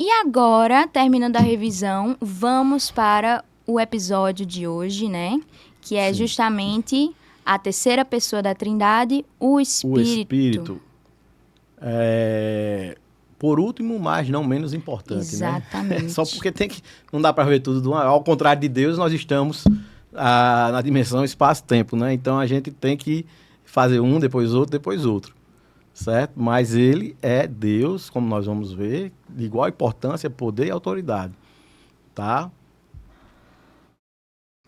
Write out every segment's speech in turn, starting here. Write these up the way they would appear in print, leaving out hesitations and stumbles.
E agora, terminando a revisão, vamos para o episódio de hoje, né? Que é justamente a terceira pessoa da Trindade, o Espírito. O Espírito. Por último, mas não menos importante, Exatamente. né? Só porque não dá para ver tudo. Ao contrário de Deus, nós estamos na dimensão espaço-tempo, né? Então a gente tem que fazer um, depois outro, certo? Mas ele é Deus, como nós vamos ver, de igual importância, poder e autoridade, tá?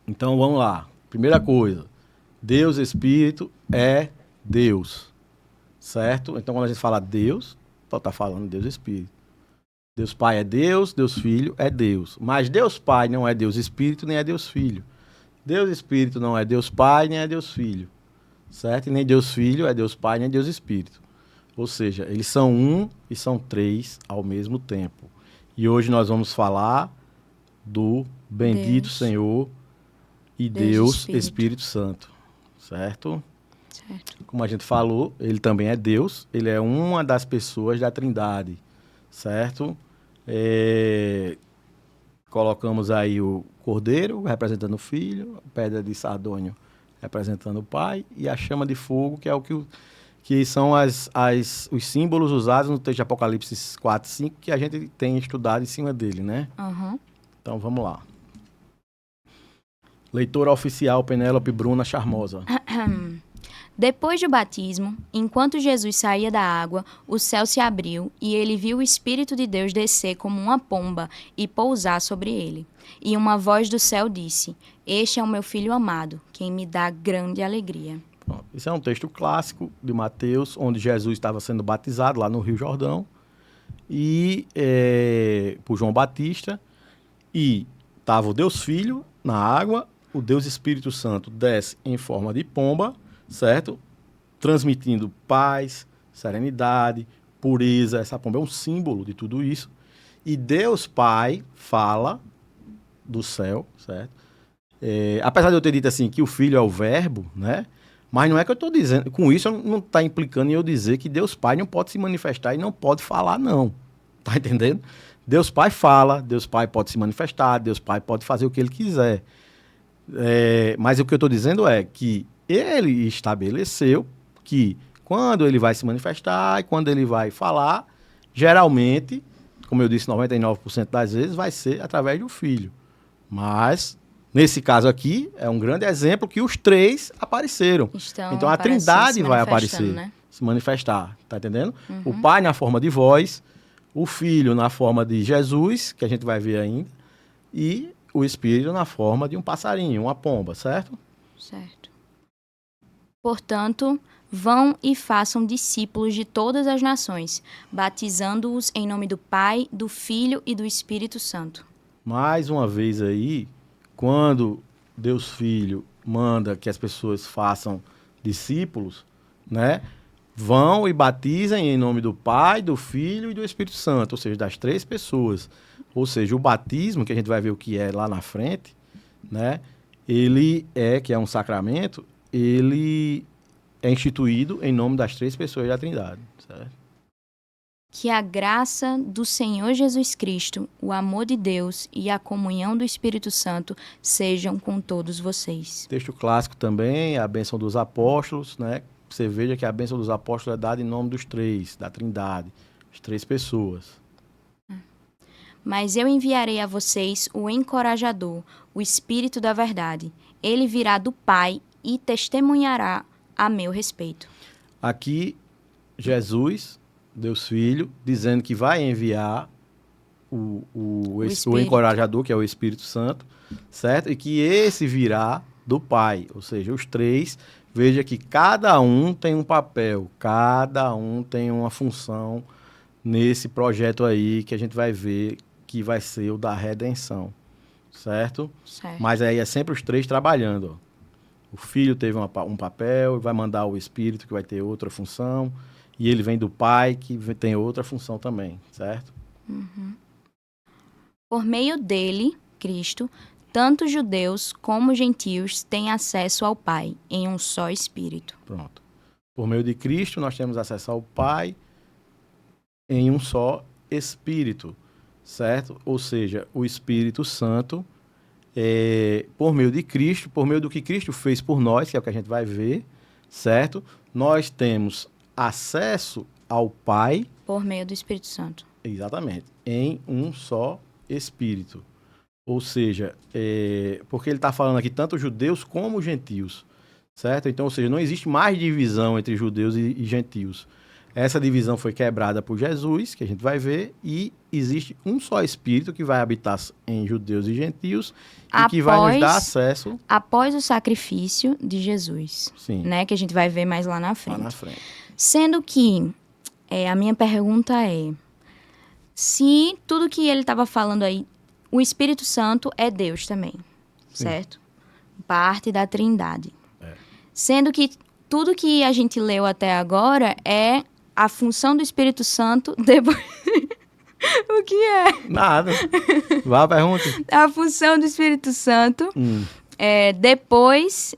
Então vamos lá. Primeira coisa, Deus Espírito é Deus, certo? Então quando a gente fala Deus, está falando Deus Espírito. Deus Pai é Deus, Deus Filho é Deus. Mas Deus Pai não é Deus Espírito, nem é Deus Filho. Deus Espírito não é Deus Pai, nem é Deus Filho. Certo? E nem Deus Filho é Deus Pai, nem Deus Espírito. Ou seja, eles são um e são três ao mesmo tempo. E hoje nós vamos falar do bendito Deus. Senhor e Deus Espírito Santo. Certo? Certo. Como a gente falou, ele também é Deus, ele é uma das pessoas da Trindade. Certo? Colocamos aí o cordeiro representando o filho, a pedra de sardônio representando o pai e a chama de fogo, que é o que são os símbolos usados no texto de Apocalipse 4, 5, que a gente tem estudado em cima dele, né? Uhum. Então vamos lá. Leitora oficial Penélope Bruna Charmosa. Depois do batismo, enquanto Jesus saía da água, o céu se abriu e ele viu o Espírito de Deus descer como uma pomba e pousar sobre ele. E uma voz do céu disse: Este é o meu filho amado, quem me dá grande alegria. Pronto. Isso é um texto clássico de Mateus, onde Jesus estava sendo batizado lá no Rio Jordão e por João Batista, e estava o Deus Filho na água, o Deus Espírito Santo desce em forma de pomba, certo? Transmitindo paz, serenidade, pureza. Essa pomba é um símbolo de tudo isso. E Deus Pai fala do céu, certo? Apesar de eu ter dito assim que o Filho é o verbo, né? Mas não é que eu estou dizendo, com isso não está implicando em eu dizer que Deus Pai não pode se manifestar e não pode falar, não. Tá entendendo? Deus Pai fala, Deus Pai pode se manifestar, Deus Pai pode fazer o que ele quiser. Mas o que eu estou dizendo é que ele estabeleceu que quando ele vai se manifestar e quando ele vai falar, geralmente, como eu disse, 99% das vezes vai ser através do Filho. Mas, nesse caso aqui, é um grande exemplo que os três apareceram. Então a Trindade vai aparecer, né? se manifestar, tá entendendo? Uhum. O Pai na forma de voz, o Filho na forma de Jesus, que a gente vai ver ainda, e o Espírito na forma de um passarinho, uma pomba, certo? Certo. Portanto, vão e façam discípulos de todas as nações, batizando-os em nome do Pai, do Filho e do Espírito Santo. Mais uma vez aí, quando Deus Filho manda que as pessoas façam discípulos, né? Vão e batizem em nome do Pai, do Filho e do Espírito Santo, ou seja, das três pessoas. Ou seja, o batismo, que a gente vai ver o que é lá na frente, né? Que é um sacramento, ele é instituído em nome das três pessoas da Trindade, certo? Que a graça do Senhor Jesus Cristo, o amor de Deus e a comunhão do Espírito Santo sejam com todos vocês. Texto clássico também, a bênção dos apóstolos, né? Você veja que a bênção dos apóstolos é dada em nome dos três, da Trindade, as três pessoas. Mas eu enviarei a vocês o encorajador, o Espírito da Verdade. Ele virá do Pai e testemunhará a meu respeito. Aqui, Jesus, Deus Filho, dizendo que vai enviar o encorajador, que é o Espírito Santo, certo? E que esse virá do Pai, ou seja, os três. Veja que cada um tem um papel, cada um tem uma função nesse projeto aí que a gente vai ver que vai ser o da redenção, certo? Mas aí é sempre os três trabalhando. Ó. O Filho teve um papel, vai mandar o Espírito que vai ter outra função, e ele vem do Pai que tem outra função também, certo? Uhum. Por meio dele, Cristo, tanto judeus como gentios têm acesso ao Pai, em um só Espírito. Pronto. Por meio de Cristo, nós temos acesso ao Pai em um só Espírito. certo? Ou seja, o Espírito Santo, por meio de Cristo, por meio do que Cristo fez por nós, que é o que a gente vai ver, certo? Nós temos acesso ao Pai. Por meio do Espírito Santo. Exatamente. Em um só Espírito. Ou seja, porque ele está falando aqui tanto judeus como gentios, certo? Então, ou seja, não existe mais divisão entre judeus e gentios. Essa divisão foi quebrada por Jesus, que a gente vai ver, e existe um só Espírito que vai habitar em judeus e gentios e que vai nos dar acesso... Após o sacrifício de Jesus, Sim. Né? Que a gente vai ver mais lá na frente. Lá na frente. Sendo que a minha pergunta é, se tudo que ele estava falando aí, o Espírito Santo é Deus também, Sim. certo? Parte da Trindade. Sendo que tudo que a gente leu até agora é a função do Espírito Santo depois... O que é? Nada. Vá, pergunta. A função do Espírito Santo depois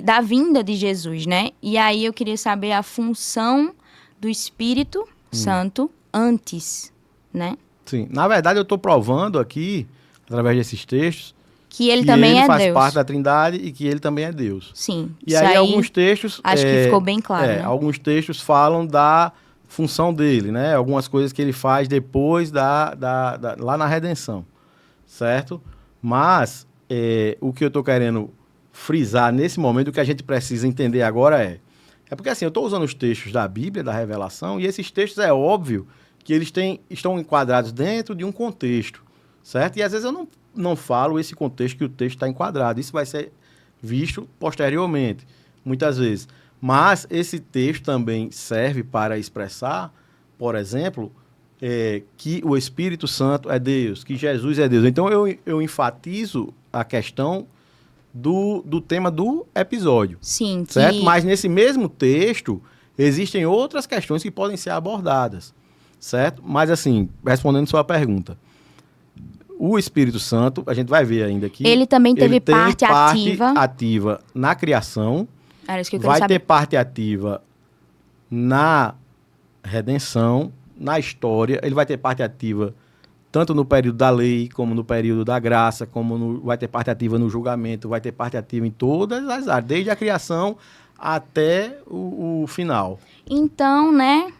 da vinda de Jesus, né? E aí eu queria saber a função do Espírito Santo antes, né? Sim. Na verdade, eu estou provando aqui, através desses textos, que ele também ele é faz Deus. parte da Trindade e que ele também é Deus. Sim. E aí alguns textos... Acho que ficou bem claro, né? Alguns textos falam da função dele, né? Algumas coisas que ele faz depois lá na redenção, certo? Mas o que eu estou querendo frisar nesse momento, o que a gente precisa entender agora é porque assim, eu estou usando os textos da Bíblia, da Revelação, e esses textos é óbvio que eles estão enquadrados dentro de um contexto, certo? E às vezes eu não falo esse contexto que o texto está enquadrado. Isso vai ser visto posteriormente, muitas vezes. Mas esse texto também serve para expressar, por exemplo, que o Espírito Santo é Deus, que Jesus é Deus. Então eu enfatizo a questão do tema do episódio. Sim. Certo? Mas nesse mesmo texto, existem outras questões que podem ser abordadas. Certo? Mas assim, respondendo sua pergunta, o Espírito Santo, a gente vai ver ainda aqui. Ele também teve parte ativa. ativa na criação. Era isso que eu vai saber. ter parte ativa na redenção, na história. Ele vai ter parte ativa tanto no período da lei, como no período da graça, vai ter parte ativa no julgamento, vai ter parte ativa em todas as áreas, desde a criação até o final. Então, né,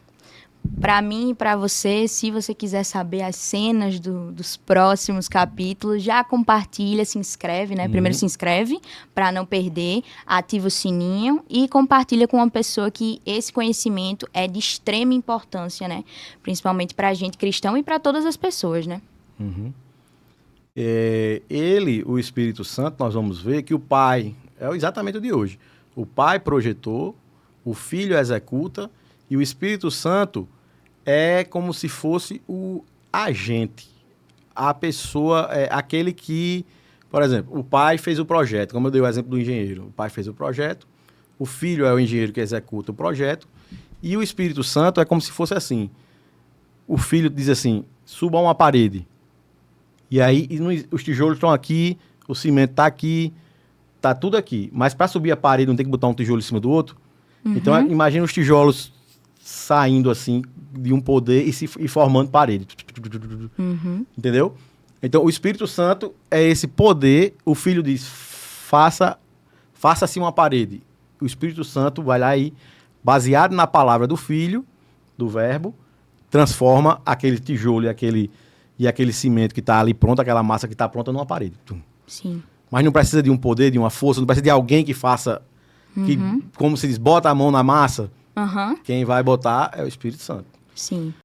para mim e para você, se você quiser saber as cenas dos próximos capítulos, já compartilha, se inscreve, né? Primeiro se inscreve para não perder, ativa o sininho e compartilha com uma pessoa que esse conhecimento é de extrema importância, né? Principalmente para a gente cristão e para todas as pessoas, né? O Espírito Santo, nós vamos ver que o Pai, é exatamente o de hoje. O Pai projetou, o Filho executa e o Espírito Santo é como se fosse o agente. A pessoa, aquele que, por exemplo, o pai fez o projeto, como eu dei o exemplo do engenheiro. O pai fez o projeto, o filho é o engenheiro que executa o projeto, e o Espírito Santo é como se fosse assim. O filho diz assim, suba uma parede. E aí os tijolos estão aqui, o cimento está aqui, está tudo aqui. Mas para subir a parede não tem que botar um tijolo em cima do outro? Então imagina os tijolos saindo assim de um poder e formando parede. Entendeu? Então o Espírito Santo é esse poder. O Filho diz, faça-se uma parede. O Espírito Santo vai lá e, baseado na palavra do Filho, do Verbo, transforma aquele tijolo e aquele cimento que está ali pronto, aquela massa que está pronta numa parede. Sim. Mas não precisa de um poder, de uma força, não precisa de alguém que faça, que, como se diz, bota a mão na massa. Quem vai botar é o Espírito Santo. Sim.